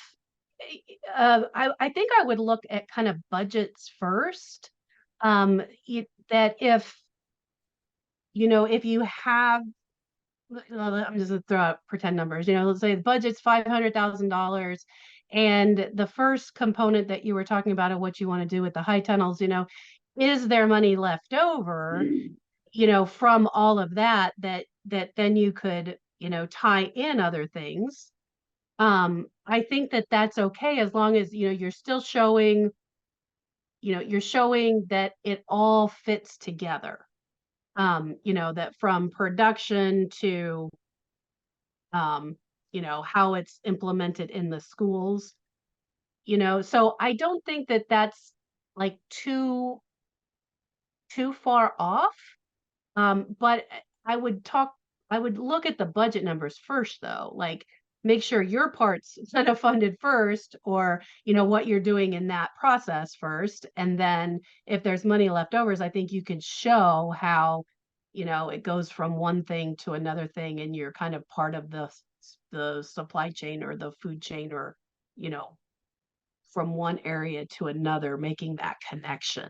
I think I would look at kind of budgets first. That if if you have, I'm just gonna throw out pretend numbers. Let's say the budget's $500,000, and the first component that you were talking about of what you want to do with the high tunnels, is there money left over? From all of that then you could tie in other things. I think that that's okay as long as you're still showing that it all fits together. That from production to how it's implemented in the schools. So I don't think that that's like too far off. But I would look at the budget numbers first though, like make sure your part's kind of funded first, or what you're doing in that process first. And then if there's money left overs, I think you could show how it goes from one thing to another thing, and you're kind of part of the supply chain or the food chain, or from one area to another, making that connection.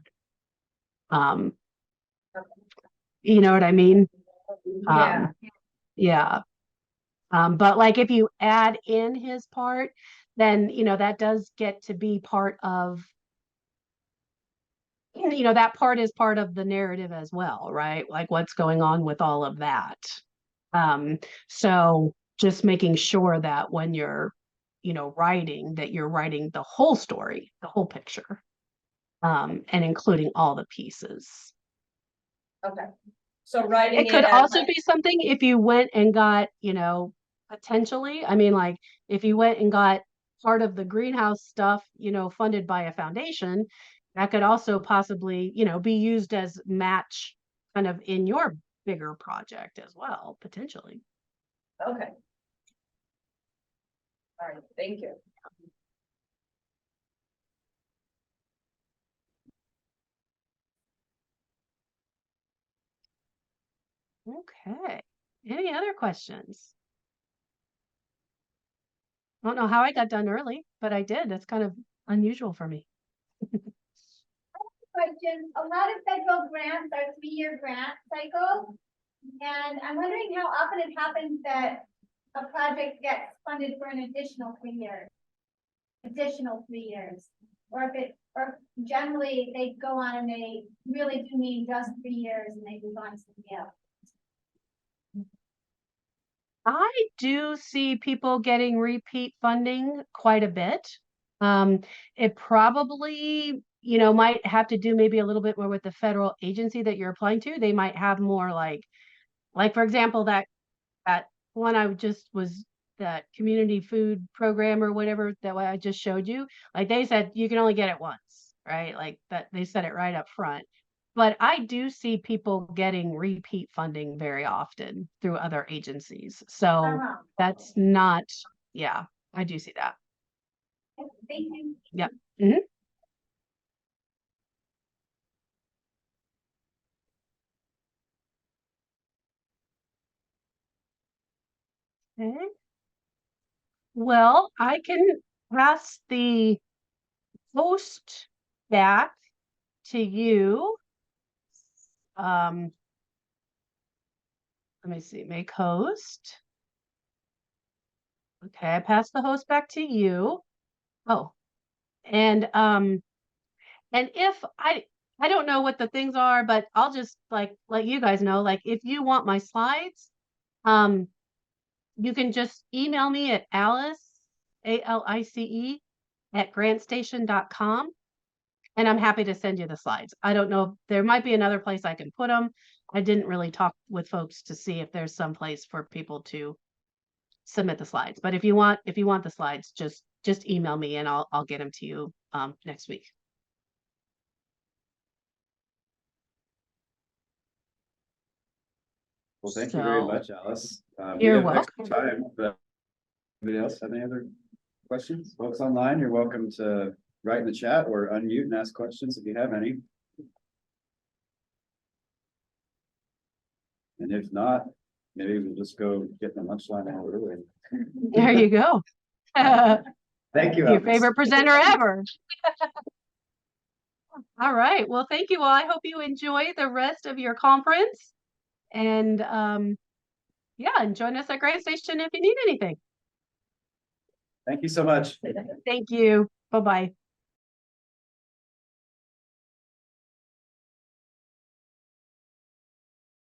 You know what I mean? Yeah. Yeah. But like if you add in his part, then that does get to be part of that part is part of the narrative as well, right? Like what's going on with all of that. So just making sure that when you're writing, that you're writing the whole story, the whole picture, and including all the pieces. Okay. So writing It could as also like- be something if you went and got, potentially, I mean, like if you went and got part of the greenhouse stuff, funded by a foundation, that could also possibly, be used as match kind of in your bigger project as well, potentially. Okay. All right, thank you. Okay. Any other questions? I don't know how I got done early, but I did. That's kind of unusual for me. Question, a lot of federal grants are 3-year grant cycles. And I'm wondering how often it happens that a project gets funded for an additional 3 years. Or or generally they go on and they really do mean just 3 years and they move on to something else. I do see people getting repeat funding quite a bit. It probably, might have to do maybe a little bit more with the federal agency that you're applying to. They might have more like for example, that one I just was that community food program or whatever that I just showed you. Like they said, you can only get it once, right? Like that they said it right up front. But I do see people getting repeat funding very often through other agencies. So Uh-huh. that's not, yeah, I do see that. Thank you. Yeah. Mhm. Okay. Well, I can pass the host back to you. Let me see, make host. Okay, I pass the host back to you. Oh, and if I don't know what the things are, but I'll just like let you guys know, like if you want my slides, you can just email me at ALICE at grantstation.com. And I'm happy to send you the slides. I don't know, there might be another place I can put them. I didn't really talk with folks to see if there's some place for people to submit the slides. But if you want the slides, just email me and I'll get them to you next week. Well, thank you very So- much, Alice. We You're have extra time, but anybody else have any other questions? Folks online, you're welcome to write in the chat or unmute and ask questions if you have any. And if not, maybe we'll just go get the lunch line out early. There you go. Thank you, Your Alice. favorite presenter ever. All right. Well, thank you all. I hope you enjoy the rest of your conference. And yeah, and join us at Grand Station if you need anything. Thank you so much. Thank you. Bye-bye.